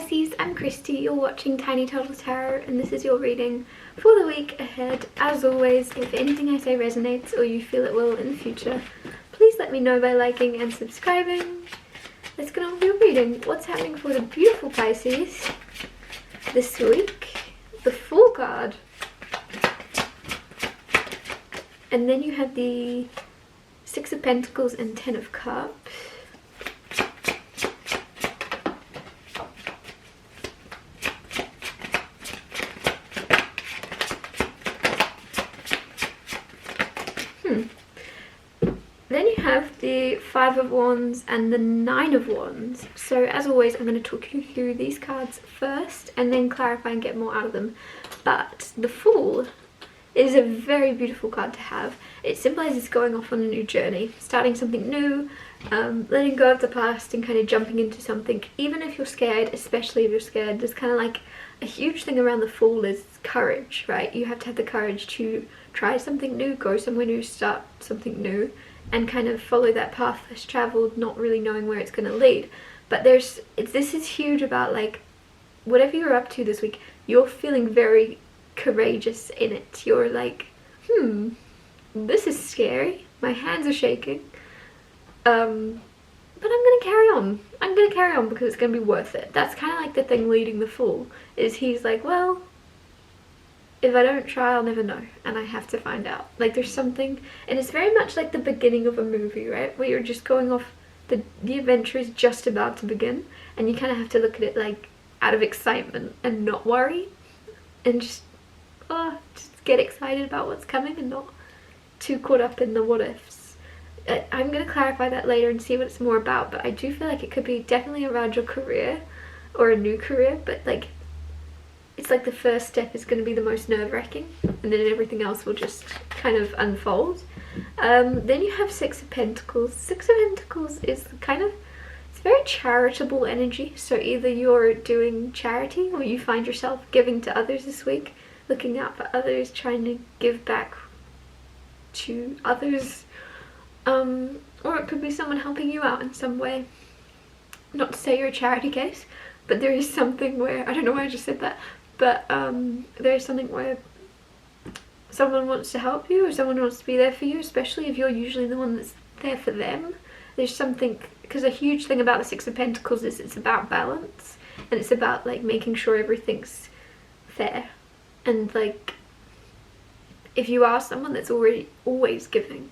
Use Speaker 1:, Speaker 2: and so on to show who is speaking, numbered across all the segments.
Speaker 1: Pisces, I'm Christy, you're watching Tiny Total Tarot, and this is your reading for the week ahead. As always, if anything I say resonates or you feel it will in the future, please let me know by liking and subscribing. Let's get on with your reading. What's happening for the beautiful Pisces this week? The Fool card. And then you have the Six of Pentacles and Ten of Cups. Then you have the Five of Wands and the Nine of Wands. So as always, I'm going to talk you through these cards first and then clarify and get more out of them. But the Fool is a very beautiful card to have. It symbolizes going off on a new journey, starting something new, letting go of the past and kind of jumping into something. Even if you're scared, especially if you're scared, there's kind of like a huge thing around the Fool is courage, right? You have to have the courage to try something new, go somewhere new, start something new, and kind of follow that path less traveled, not really knowing where it's going to lead. But this is huge about, like, whatever you're up to this week, you're feeling very courageous in it. You're like, this is scary, my hands are shaking, but I'm gonna carry on. I'm gonna carry on because it's gonna be worth it. That's kind of like the thing leading the Fool, is he's like, well, if I don't try, I'll never know, and I have to find out. Like, there's something, and it's very much like the beginning of a movie, right, where you're just going off, the adventure is just about to begin, and you kind of have to look at it like out of excitement and not worry, and just get excited about what's coming and not too caught up in the what ifs. I'm going to clarify that later and see what it's more about, but I do feel like it could be definitely around your career or a new career, but like, it's like the first step is going to be the most nerve-wracking, and then everything else will just kind of unfold. Then you have Six of Pentacles. Six of Pentacles is kind of, it's very charitable energy, so either you're doing charity or you find yourself giving to others this week, looking out for others, trying to give back to others, or it could be someone helping you out in some way. Not to say you're a charity case, but there is something where, I don't know why I just said that, but there is something where someone wants to help you or someone wants to be there for you, especially if you're usually the one that's there for them. There's something, because a huge thing about the Six of Pentacles is it's about balance, and it's about like making sure everything's fair. And like, if you are someone that's already always giving,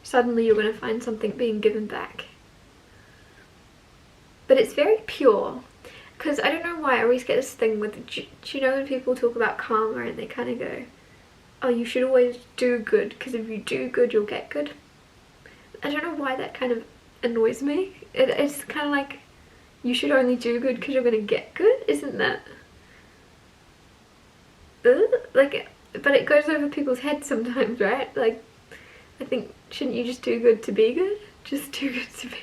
Speaker 1: suddenly you're going to find something being given back. But it's very pure. Because I don't know why I always get this thing with, do you know when people talk about karma and they kind of go, oh, you should always do good, because if you do good, you'll get good. I don't know why that kind of annoys me. It's kind of like, you should only do good because you're going to get good. Isn't that... like, but it goes over people's heads sometimes, right? Like, I think, shouldn't you just do good to be good? Just do good to be...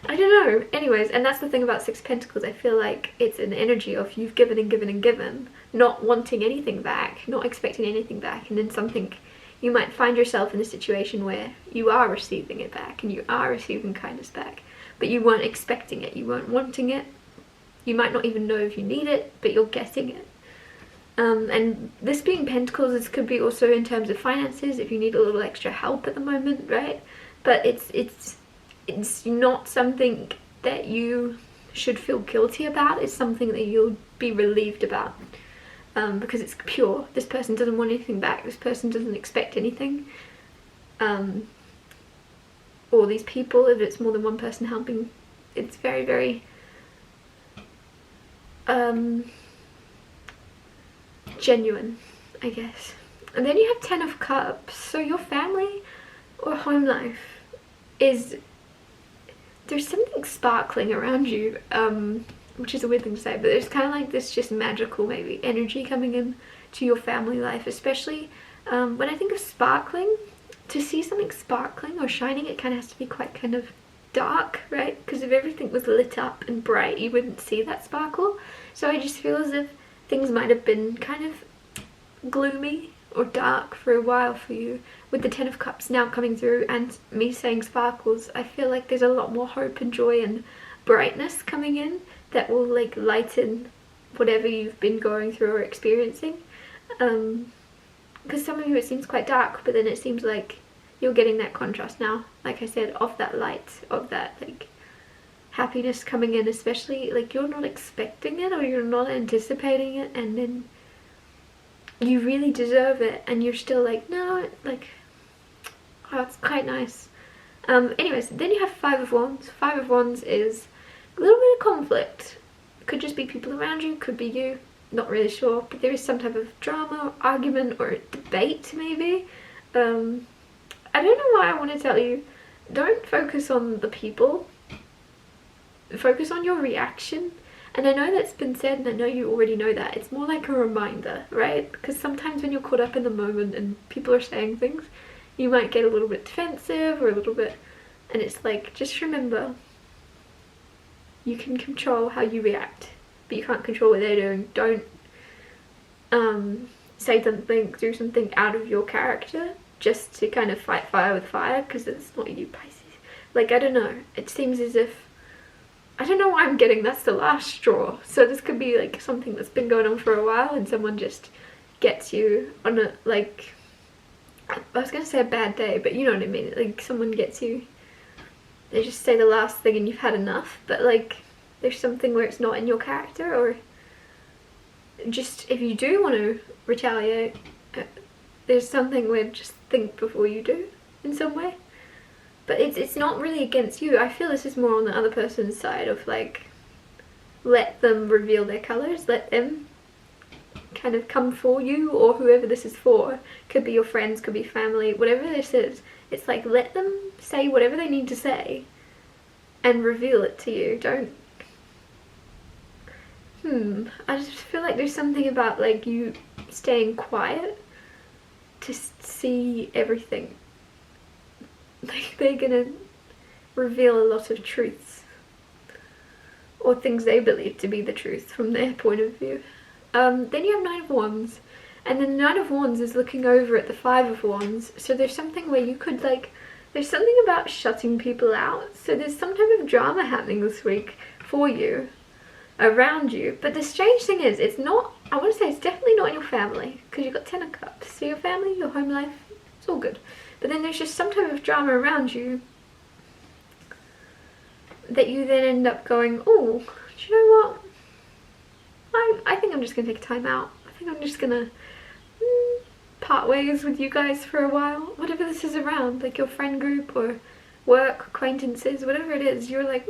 Speaker 1: I don't know. Anyways, and that's the thing about Six of Pentacles. I feel like it's an energy of you've given and given and given, not wanting anything back, not expecting anything back, and then something, you might find yourself in a situation where you are receiving it back and you are receiving kindness back, but you weren't expecting it, you weren't wanting it, you might not even know if you need it, but you're getting it. And this being Pentacles, this could be also in terms of finances, if you need a little extra help at the moment, right? But it's not something that you should feel guilty about. It's something that you'll be relieved about, because it's pure. This person doesn't want anything back. This person doesn't expect anything. Or these people, if it's more than one person helping, it's very, very genuine, I guess. And then you have Ten of Cups. So your family or home life is... there's something sparkling around you, which is a weird thing to say, but there's kind of like this just magical maybe energy coming in to your family life, especially when I think of sparkling. To see something sparkling or shining, it kind of has to be quite kind of dark, right? Because if everything was lit up and bright, you wouldn't see that sparkle. So I just feel as if things might have been kind of gloomy or dark for a while for you. With the Ten of Cups now coming through and me saying sparkles, I feel like there's a lot more hope and joy and brightness coming in that will like lighten whatever you've been going through or experiencing. Because some of you it seems quite dark, but then it seems like you're getting that contrast now, like I said, of that light, of that like happiness coming in, especially like you're not expecting it or you're not anticipating it, and then you really deserve it and you're still like, no, like, oh, it's quite nice. Anyways, then you have Five of Wands. Five of Wands is a little bit of conflict. Could just be people around you, could be you, not really sure, but there is some type of drama, or argument, or debate maybe. I don't know why I want to tell you, don't focus on the people, focus on your reaction. And I know that's been said, and I know you already know that. It's more like a reminder, right? Because sometimes when you're caught up in the moment and people are saying things, you might get a little bit defensive or a little bit, and it's like, just remember, you can control how you react, but you can't control what they're doing. Don't say something, do something out of your character just to kind of fight fire with fire, because it's not you, Pisces. Like, I don't know, it seems as if, I don't know why I'm getting that's the last straw. So this could be like something that's been going on for a while and someone just gets you on a, like, I was gonna say a bad day, but you know what I mean, like someone gets you, they just say the last thing and you've had enough, but like there's something where it's not in your character, or just if you do want to retaliate, there's something where just think before you do in some way. But it's not really against you. I feel this is more on the other person's side of like, let them reveal their colours, let them kind of come for you, or whoever this is for. Could be your friends, could be family, whatever this is. It's like, let them say whatever they need to say and reveal it to you. Don't... I just feel like there's something about like you staying quiet to see everything. Like they're gonna reveal a lot of truths, or things they believe to be the truth from their point of view. Then you have Nine of Wands, and then the Nine of Wands is looking over at the Five of Wands. So there's something where you could like, there's something about shutting people out. So there's some type of drama happening this week for you, around you. But the strange thing is, it's not, I want to say it's definitely not in your family, because you've got Ten of Cups. So your family, your home life, it's all good. But then there's just some type of drama around you that you then end up going, oh, do you know what? I think I'm just going to take a time out. I think I'm just going to part ways with you guys for a while. Whatever this is around, like your friend group or work, acquaintances, whatever it is, you're like,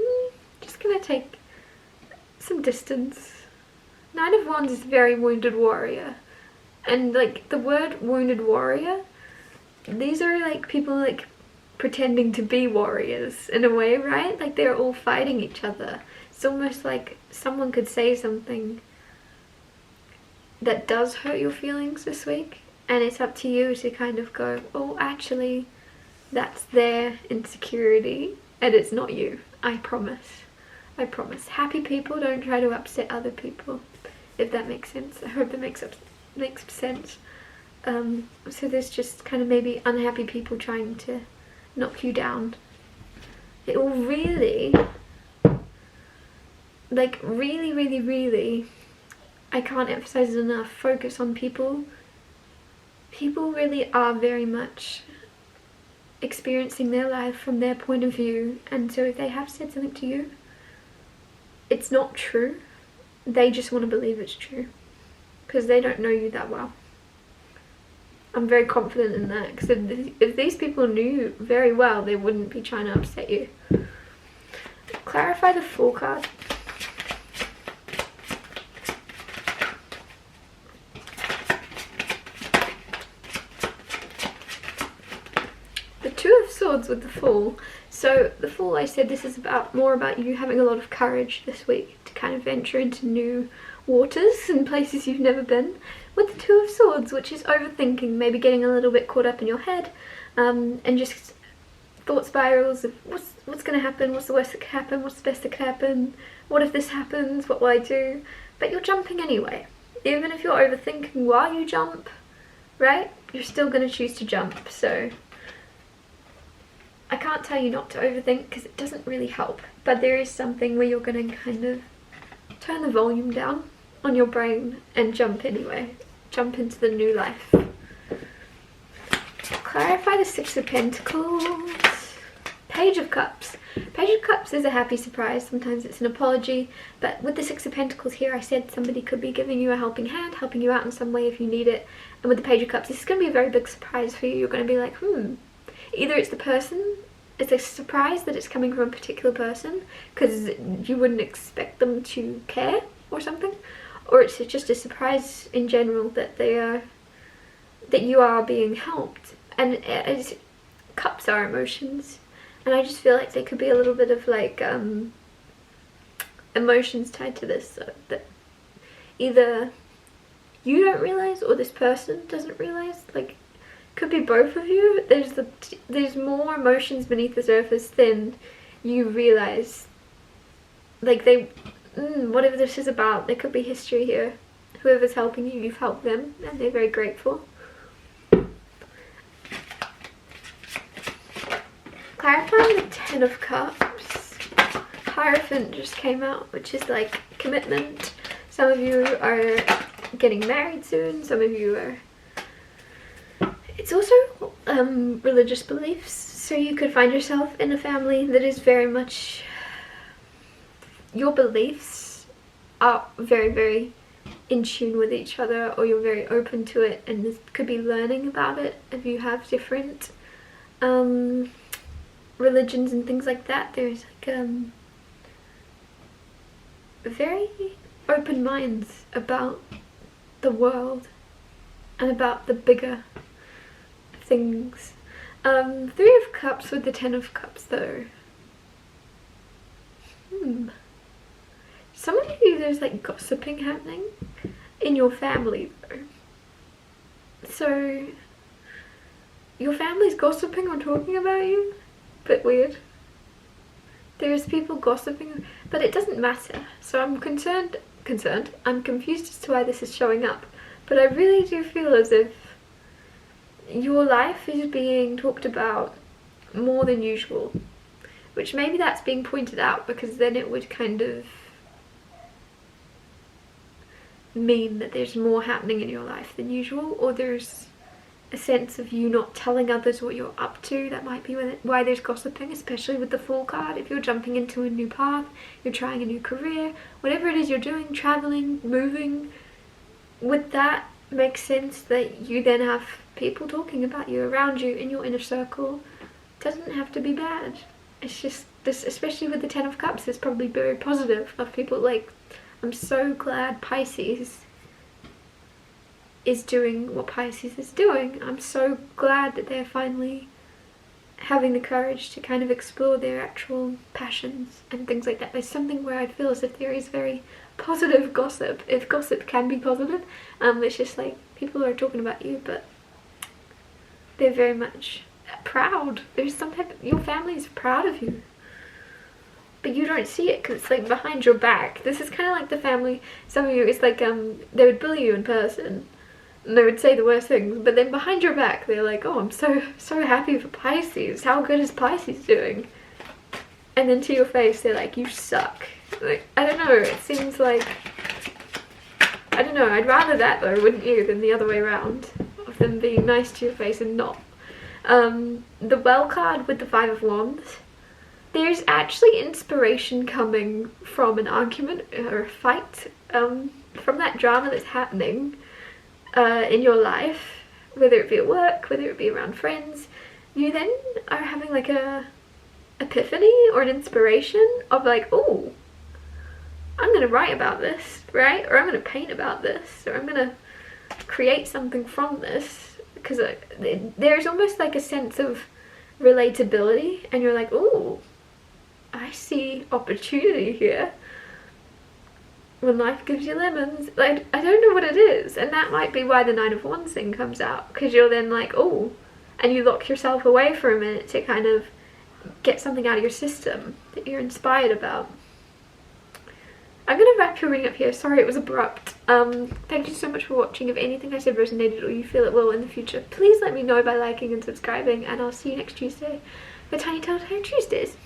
Speaker 1: just going to take some distance. Nine of Wands is very wounded warrior. And like the word wounded warrior, these are like people like pretending to be warriors in a way, right? Like they're all fighting each other. It's almost like someone could say something that does hurt your feelings this week, and it's up to you to kind of go, oh, actually that's their insecurity and it's not you. I promise. I promise. Happy people don't try to upset other people, if that makes sense. I hope that makes sense. So there's just kind of maybe unhappy people trying to knock you down. It will really, like really, I can't emphasize it enough, focus on people. People really are very much experiencing their life from their point of view, and so if they have said something to you, it's not true. They just want to believe it's true, because they don't know you that well. I'm very confident in that, because if these people knew you very well, they wouldn't be trying to upset you. Clarify the Fool card. The Two of Swords with the Fool. So the Fool, I said this is more about you having a lot of courage this week to kind of venture into new waters and places you've never been. With the Two of Swords, which is overthinking, maybe getting a little bit caught up in your head, and just thought spirals of what's going to happen, what's the worst that could happen, what's the best that could happen, what if this happens, what will I do? But you're jumping anyway. Even if you're overthinking while you jump, right, you're still going to choose to jump. So I can't tell you not to overthink, because it doesn't really help, but there is something where you're going to kind of turn the volume down on your brain and jump anyway. Jump into the new life. Clarify the Six of Pentacles. Page of Cups. Page of Cups is a happy surprise. Sometimes it's an apology. But with the Six of Pentacles here, I said somebody could be giving you a helping hand, helping you out in some way if you need it. And with the Page of Cups, this is going to be a very big surprise for you. You're going to be like, Either it's the person, it's a surprise that it's coming from a particular person because you wouldn't expect them to care or something. Or it's just a surprise in general that that you are being helped. And cups are emotions. And I just feel like there could be a little bit of like emotions tied to this, so that either you don't realize or this person doesn't realize. Like, could be both of you. There's more emotions beneath the surface than you realize. Like whatever this is about, there could be history here. Whoever's helping you, you've helped them, and they're very grateful. Clarifying the Ten of Cups. Hierophant just came out, which is like commitment. Some of you are getting married soon. Some of you are... It's also religious beliefs. So you could find yourself in a family that is very much... Your beliefs are very, very in tune with each other, or you're very open to it, and this could be learning about it if you have different religions and things like that. There's like very open minds about the world and about the bigger things. Three of Cups with the Ten of Cups though. Some of you, there's like gossiping happening in your family though. So your family's gossiping or talking about you? Bit weird. There's people gossiping, but it doesn't matter. So I'm concerned. I'm confused as to why this is showing up. But I really do feel as if your life is being talked about more than usual. Which maybe that's being pointed out, because then it would kind of mean that there's more happening in your life than usual, or there's a sense of you not telling others what you're up to. That might be why there's gossiping, especially with the Fool card. If you're jumping into a new path, you're trying a new career, whatever it is you're doing, traveling, moving, with that makes sense that you then have people talking about you around you in your inner circle. It doesn't have to be bad. It's just this, especially with the Ten of Cups, it's probably very positive of people like, I'm so glad Pisces is doing what Pisces is doing. I'm so glad that they're finally having the courage to kind of explore their actual passions and things like that. There's something where I feel as if there is very positive gossip, if gossip can be positive. It's just like people are talking about you, but they're very much proud. There's some type of, your family is proud of you, but you don't see it because it's like behind your back. This is kind of like the family, some of you, it's like they would bully you in person and they would say the worst things, but then behind your back they're like, oh, I'm so happy for Pisces, how good is Pisces doing? And then to your face they're like, you suck. Like, I don't know, it seems like, I don't know, I'd rather that though, wouldn't you, than the other way around, of them being nice to your face and not. The Well card with the Five of Wands, there's actually inspiration coming from an argument or a fight, from that drama that's happening in your life, whether it be at work, whether it be around friends. You then are having like a epiphany or an inspiration of like, oh, I'm gonna write about this, right? Or I'm gonna paint about this, or I'm gonna create something from this, because there's almost like a sense of relatability, and you're like, oh, I see opportunity here. When life gives you lemons, like, I don't know what it is, and that might be why the Nine of Wands thing comes out, because you're then like, oh, and you lock yourself away for a minute to kind of get something out of your system that you're inspired about. I'm going to wrap your reading up here. Sorry it was abrupt. Thank you so much for watching. If anything I said resonated or you feel it will in the future, please let me know by liking and subscribing, and I'll see you next Tuesday for Tiny Telltale Tuesdays.